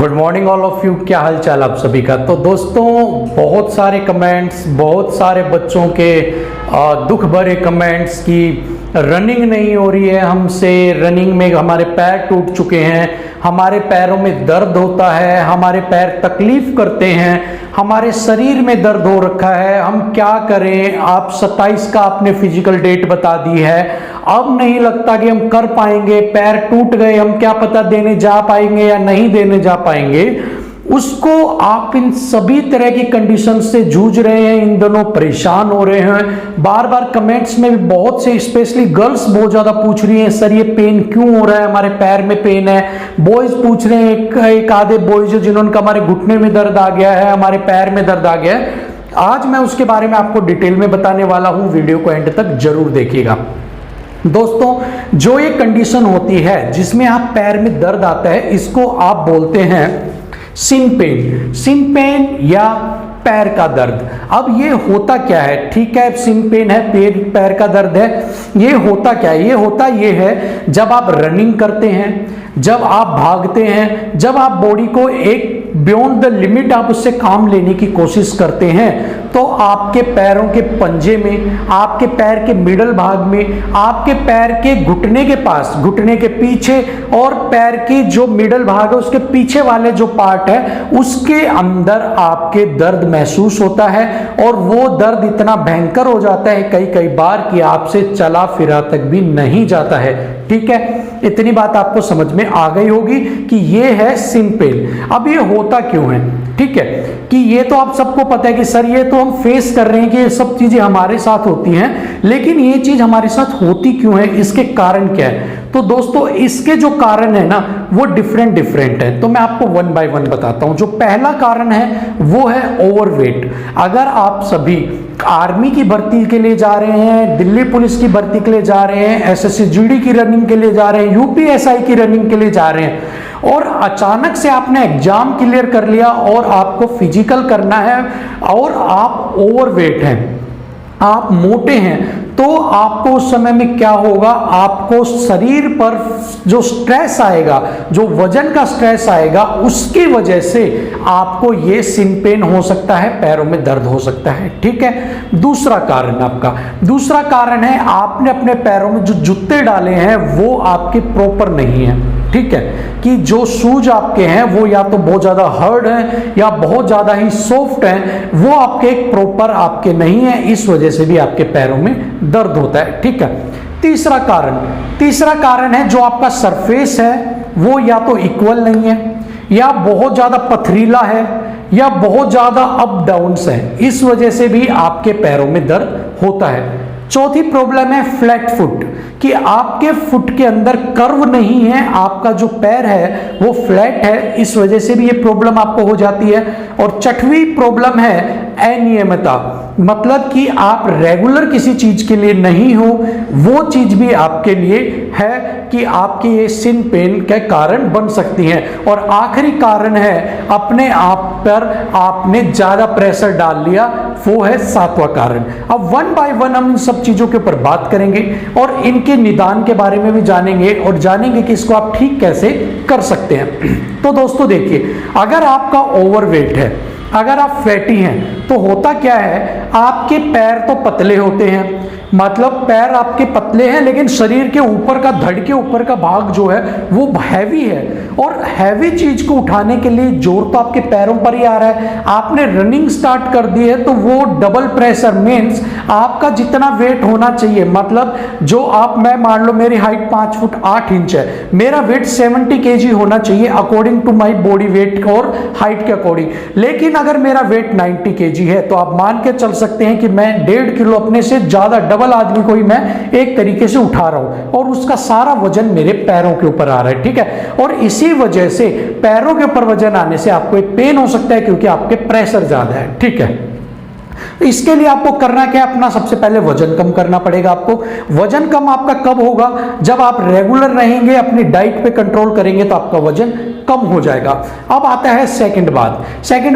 Good morning all of you. क्या हाल चाल आप सभी का। तो दोस्तों बहुत सारे कमेंट्स, बहुत सारे बच्चों के दुख भरे कमेंट्स की रनिंग नहीं हो रही है हमसे, रनिंग में हमारे पैर टूट चुके हैं, हमारे पैरों में दर्द होता है, हमारे पैर तकलीफ करते हैं, हमारे शरीर में दर्द हो रखा है, हम क्या करें। आप 27 का आपने फिजिकल डेट बता दी है, अब नहीं लगता कि हम कर पाएंगे, पैर टूट गए, हम क्या पता देने जा पाएंगे या नहीं देने जा पाएंगे। उसको आप इन सभी तरह की कंडीशन से जूझ रहे हैं, इन दोनों परेशान हो रहे हैं। बार बार कमेंट्स में भी बहुत से स्पेशली गर्ल्स बहुत ज्यादा पूछ रही हैं, सर ये पेन क्यों हो रहा है, हमारे पैर में पेन है। बॉयज पूछ रहे हैं, एक आधे बॉयज जिन्होंने हमारे घुटने में दर्द आ गया है, हमारे पैर में दर्द आ गया है। आज मैं उसके बारे में आपको डिटेल में बताने वाला हूं, वीडियो को एंड तक जरूर देखिएगा। दोस्तों जो ये कंडीशन होती है जिसमें आप पैर में दर्द आता है, इसको आप बोलते हैं शिन पेन। शिन पेन या पैर का दर्द। अब ये होता क्या है, ठीक है शिन पेन है, पैर का दर्द है, ये होता क्या है, ये है जब आप रनिंग करते हैं, जब आप भागते हैं, जब आप बॉडी को एक बियॉन्ड द लिमिट आप उससे काम लेने की कोशिश करते हैं, तो आपके पैरों के पंजे में, आपके पैर के मिडल भाग में, आपके पैर के घुटने के पास, घुटने के पीछे और पैर की जो मिडल भाग है उसके पीछे वाले जो पार्ट है उसके अंदर आपके दर्द महसूस होता है। और वो दर्द इतना भयंकर हो जाता है कई कई बार कि आपसे चला फिरा तक भी नहीं जाता है। ठीक है, इतनी बात आपको समझ में आ गई होगी कि ये है शिन पेन। अब ये होता क्यों है, ठीक है, कि ये तो आप सबको पता है कि सर ये तो हम फेस कर रहे हैं कि ये सब चीजें हमारे साथ होती हैं, लेकिन ये चीज हमारे साथ होती क्यों है, इसके कारण क्या है। तो दोस्तों इसके जो कारण है ना वो डिफरेंट है, तो मैं आपको वन बाय वन बताता हूं। जो पहला कारण है वो है ओवरवेट। अगर आप सभी आर्मी की भर्ती के लिए जा रहे हैं, दिल्ली पुलिस की भर्ती के लिए जा रहे हैं, एसएससी जीडी की रनिंग के लिए जा रहे हैं, यूपीएसआई की रनिंग के लिए जा रहे हैं और अचानक से आपने एग्जाम क्लियर कर लिया और आपको फिजिकल करना है और आप ओवरवेट हैं, आप मोटे हैं, तो आपको उस समय में क्या होगा, आपको शरीर पर जो स्ट्रेस आएगा, जो वजन का स्ट्रेस आएगा, उसकी वजह से आपको ये शिन पेन हो सकता है, पैरों में दर्द हो सकता है। ठीक है, दूसरा कारण है आपने अपने पैरों में जो जूते डाले हैं वो आपके प्रॉपर नहीं है। ठीक है, कि जो शूज आपके हैं वो या तो बहुत ज्यादा हार्ड हैं या बहुत ज्यादा ही सॉफ्ट हैं, वो आपके एक प्रॉपर आपके नहीं है, इस वजह से भी आपके पैरों में दर्द होता है। ठीक है, तीसरा कारण है जो आपका सरफेस है वो या तो इक्वल नहीं है, या बहुत ज्यादा पथरीला है, या बहुत ज्यादा अप डाउन्स है, इस वजह से भी आपके पैरों में दर्द होता है। चौथी प्रॉब्लम है फ्लैट फुट, कि आपके फुट के अंदर कर्व नहीं है, आपका जो पैर है वो फ्लैट है, इस वजह से भी ये प्रॉब्लम आपको हो जाती है। और छठवीं प्रॉब्लम है अनियमितता, मतलब कि आप रेगुलर किसी चीज के लिए नहीं हो, वो चीज भी आपके लिए है कि आपके ये शिन पेन के कारण बन सकती हैं। और आखिरी कारण है अपने आप पर आपने ज्यादा प्रेशर डाल लिया, वो है सातवां कारण। अब वन बाय वन हम इन सब चीजों के ऊपर बात करेंगे और इनके निदान के बारे में भी जानेंगे और जानेंगे कि इसको आप ठीक कैसे कर सकते हैं। तो दोस्तों देखिए, अगर आपका ओवरवेट है, अगर आप फैटी हैं, तो होता क्या है, आपके पैर तो पतले होते हैं, मतलब पैर आपके पतले हैं, लेकिन शरीर के ऊपर का, धड़ के ऊपर का भाग जो है वो हैवी है। और हैवी चीज को उठाने के लिए जोर तो आपके पैरों पर ही आ रहा है। आपने रनिंग स्टार्ट कर दी है तो वो डबल प्रेशर मीन्स आपका जितना वेट होना चाहिए, मतलब जो आप, मैं मान लो मेरी हाइट 5 फुट 8 इंच है, मेरा वेट 70 kg होना चाहिए according to my body weight और हाइट के अकॉर्डिंग। लेकिन अगर मेरा वेट 90 kg है तो आप मान के चल सकते हैं कि मैं 1.5 किलो अपने से ज्यादा, डबल आदमी को ही मैं एक तरीके से उठा रहा हूं और उसका सारा वजन मेरे पैरों के ऊपर आ रहा है। ठीक है, और इसी वजह से पैरों के ऊपर वजन आने से आपको एक पेन हो सकता है क्योंकि आपके प्रेशर ज्यादा है। ठीक है, इसके लिए आपको करना क्या है, अपना सबसे पहले वजन कम करना पड़ेगा। आपको वजन कम आपका कब होगा, जब आप रेगुलर रहेंगे, अपनी डाइट पे कंट्रोल करेंगे तो आपका वजन कम हो जाएगा। अब आता है सेकंड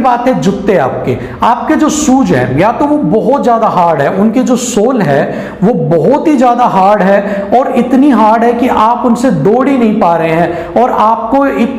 बात है जूते आपके जो शूज है या तो वो बहुत ज्यादा हार्ड है, उनके जो सोल है वो बहुत ही ज्यादा हार्ड है और इतनी हार्ड है कि आप उनसे दौड़ ही नहीं पा रहे हैं और आपको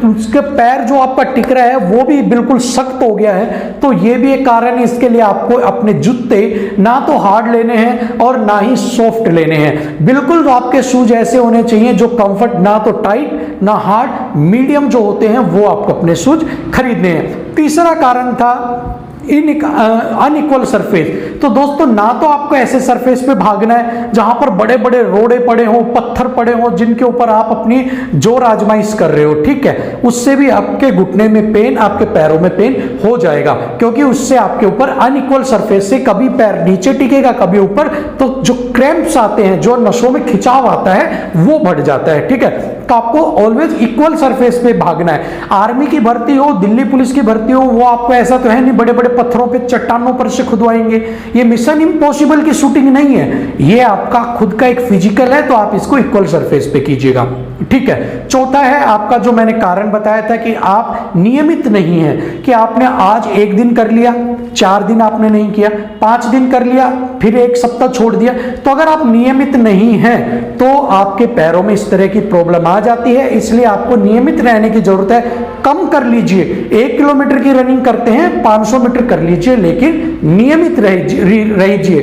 उसके पैर जो आपका टिक रहा है वो भी बिल्कुल सख्त हो गया है। तो ये भी एक कारण है, इसके लिए आपको अपने जूते ना तो हार्ड लेने हैं और ना ही सॉफ्ट लेने हैं। बिल्कुल आपके शूज ऐसे होने चाहिए जो कंफर्ट, ना तो टाइट ना हार्ड, मीडियम जो होते हैं वो आपको अपने शूज खरीदने हैं। तीसरा कारण था अनइक्वल सरफेस। तो दोस्तों ना तो आपको ऐसे सरफेस पे भागना है जहां पर बड़े बड़े रोड़े पड़े हो, पत्थर पड़े हो जिनके ऊपर आप अपनी जोर आजमाइश कर रहे हो, ठीक है, उससे भी आपके घुटने में पेन, आपके पैरों में पेन हो जाएगा क्योंकि उससे आपके ऊपर अनइक्वल सरफेस से कभी पैर नीचे टिकेगा कभी ऊपर, तो जो क्रैम्प्स आते हैं, जो नसों में खिंचाव आता है वो बढ़ जाता है, ठीक है। तो आपको ऑलवेज इक्वल सरफेस पे भागना है। आर्मी की भर्ती हो, दिल्ली पुलिस की भर्ती हो, वो आपको ऐसा तो है नहीं बड़े बड़े पत्थरों पे, चट्टानों पर से खुदवाएंगे। ये मिशन इम्पॉसिबल की शूटिंग नहीं है, ये आपका खुद का एक फिजिकल है, तो आप इसको इक्वल सरफेस पे कीजिएगा, ठीक है। चौथा है आपका जो मैंने कारण बताया था कि आप नियमित नहीं है, कि आपने आज एक दिन कर लिया, 4 दिन आपने नहीं किया, 5 दिन कर लिया, फिर 1 सप्ताह छोड़ दिया। तो अगर आप नियमित नहीं हैं तो आपके पैरों में इस तरह की प्रॉब्लम आ जाती है। इसलिए आपको नियमित रहने की जरूरत है। कम कर लीजिए, 1 किलोमीटर की रनिंग करते हैं 500 मीटर कर लीजिए, लेकिन नियमित रहिए,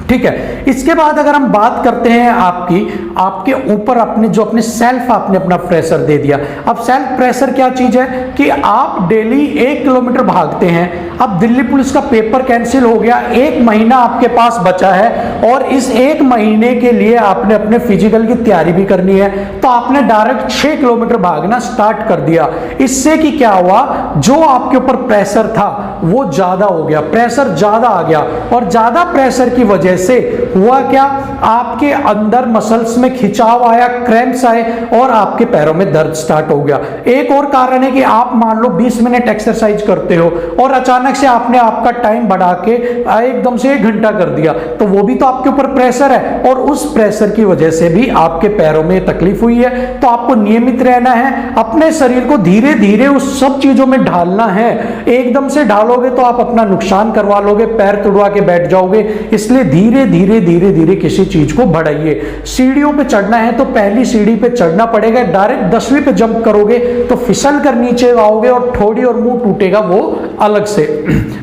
ठीक है। इसके बाद अगर हम बात करते हैं आपके ऊपर अपने सेल्फ आपने अपना प्रेशर दे दिया। अब सेल्फ प्रेशर क्या चीज है कि आप डेली 1 किलोमीटर भागते हैं। अब दिल्ली पुलिस का पेपर कैंसिल हो गया, 1 महीना आपके पास बचा है और इस 1 महीने के लिए आपने अपने फिजिकल की तैयारी भी करनी है, तो आपने डायरेक्ट 6 किलोमीटर भागना स्टार्ट कर दिया। इससे कि क्या हुआ, जो आपके ऊपर प्रेशर था वो ज्यादा हो गया, प्रेशर ज्यादा आ गया और ज्यादा प्रेशर की वजह से हुआ क्या, आपके अंदर मसल्स में खिंचाव आया, क्रैम्प्स आए और आपके पैरों में दर्द स्टार्ट हो गया। एक और कारण है कि आप मान लो 20 मिनट एक्सरसाइज करते हो और अचानक से आपने आपका टाइम बढ़ा के एकदम से 1 घंटा कर दिया, तो वो भी तो आपके ऊपर प्रेशर है और उस प्रेशर की वजह से भी आपके पैरों में तकलीफ हुई है। तो आपको नियमित रहना है, अपने शरीर को धीरे धीरे उस सब चीजों में ढालना है। एकदम से ढालोगे तो आप अपना नुकसान करवा लोगे, पैर तुड़वा के बैठ जाओगे। इसलिए धीरे धीरे किसी चीज को बढ़ाइए। सीढ़ियों पे चढ़ना है तो पहली सीढ़ी पे चढ़ना पड़ेगा, डायरेक्ट 10वीं पे जंप करोगे तो फिसल कर नीचे आओगे और ठोड़ी और मुंह टूटेगा वो अलग से।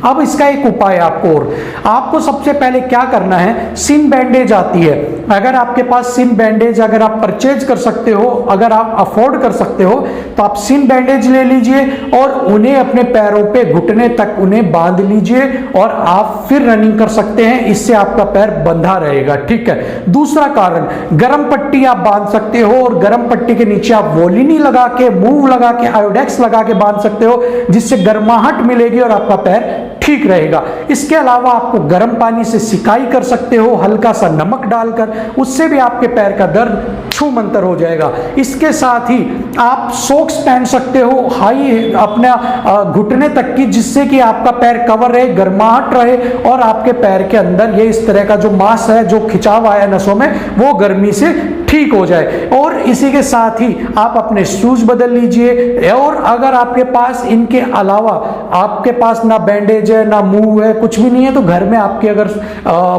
अब इसका एक उपाय आपको सबसे पहले क्या करना है, सिन बैंडेज आती है। अगर आपके पास सिन बैंडेज अगर आप परचेज कर सकते हो, अगर आप अफोर्ड कर सकते हो, तो आप सिन बैंडेज ले लीजिए और उन्हें अपने पैरों पे घुटने तक उन्हें बांध लीजिए और आप फिर रनिंग कर सकते हैं। इससे आपका पैर बंधा रहेगा, ठीक है। दूसरा कारण, गरम पट्टी आप बांध सकते हो और गरम पट्टी के नीचे आप वोलिनी लगा के, मूव लगा के, आयोडेक्स लगा के बांध सकते हो, जिससे गर्माहट मिलेगी और आपका पैर ठीक रहेगा। इसके अलावा आपको गर्म पानी से सिकाई कर सकते हो, हल्का सा नमक डालकर, उससे भी आपके पैर का दर्द छूमंतर हो जाएगा। इसके साथ ही आप सॉक्स पहन सकते हो हाई अपना घुटने तक की, जिससे कि आपका पैर कवर रहे, गर्माहट रहे और आपके पैर के अंदर ये इस तरह का जो मांस है, जो खिंचाव आया नसों में, वो गर्मी से ठीक हो जाए। और इसी के साथ ही आप अपने शूज बदल लीजिए। और अगर आपके पास इनके अलावा आपके पास ना बैंडेज है, ना मूव है, कुछ भी नहीं है, तो घर में आपके अगर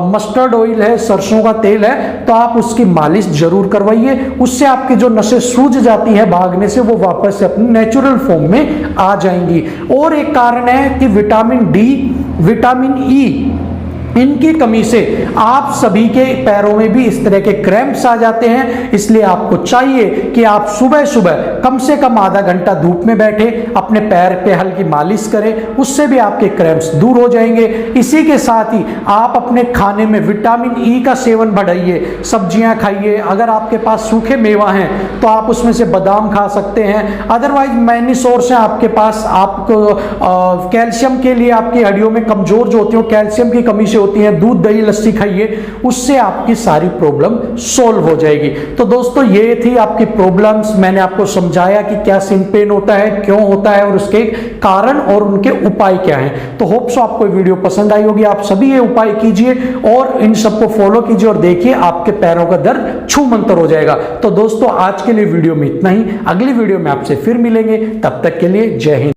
मस्टर्ड ऑयल है, सरसों का तेल है, तो आप उसकी मालिश जरूर करवाइए। उससे आपकी जो नसें सूज जाती है भागने से, वो वापस से अपने नेचुरल फॉर्म में आ जाएंगी। और एक कारण है कि विटामिन डी, विटामिन ई, इनकी कमी से आप सभी के पैरों में भी इस तरह के क्रैम्प्स आ जाते हैं। इसलिए आपको चाहिए कि आप सुबह सुबह कम से कम आधा घंटा धूप में बैठे, अपने पैर पे हल्की मालिश करें, उससे भी आपके क्रैम्प्स दूर हो जाएंगे। इसी के साथ ही आप अपने खाने में विटामिन ई का सेवन बढ़ाइए, सब्जियां खाइए। अगर आपके पास सूखे मेवा हैं तो आप उसमें से बादाम खा सकते हैं। अदरवाइज मैनी सोर्स है आपके पास, आपको कैल्शियम के लिए, आपकी हड्डियों में कमजोर जो होती है कैल्शियम की कमी से होती हैं, दूध दही लस्सी खाइए, उससे आपकी सारी प्रॉब्लम सॉल्व हो जाएगी। तो दोस्तों ये थी आपकी प्रॉब्लम्स, मैंने आपको समझाया कि क्या सिन पेन होता है, क्यों होता है और उसके कारण और उनके उपाय क्या हैं। तो होप सो आपको वीडियो पसंद आई होगी। आप सभी ये उपाय कीजिए और इन सबको फॉलो कीजिए और देखिए आपके पैरों का दर्द छू मंतर हो जाएगा। तो दोस्तों आज के लिए वीडियो में इतना ही, अगली वीडियो में आपसे फिर मिलेंगे, तब तक के लिए जय हिंद।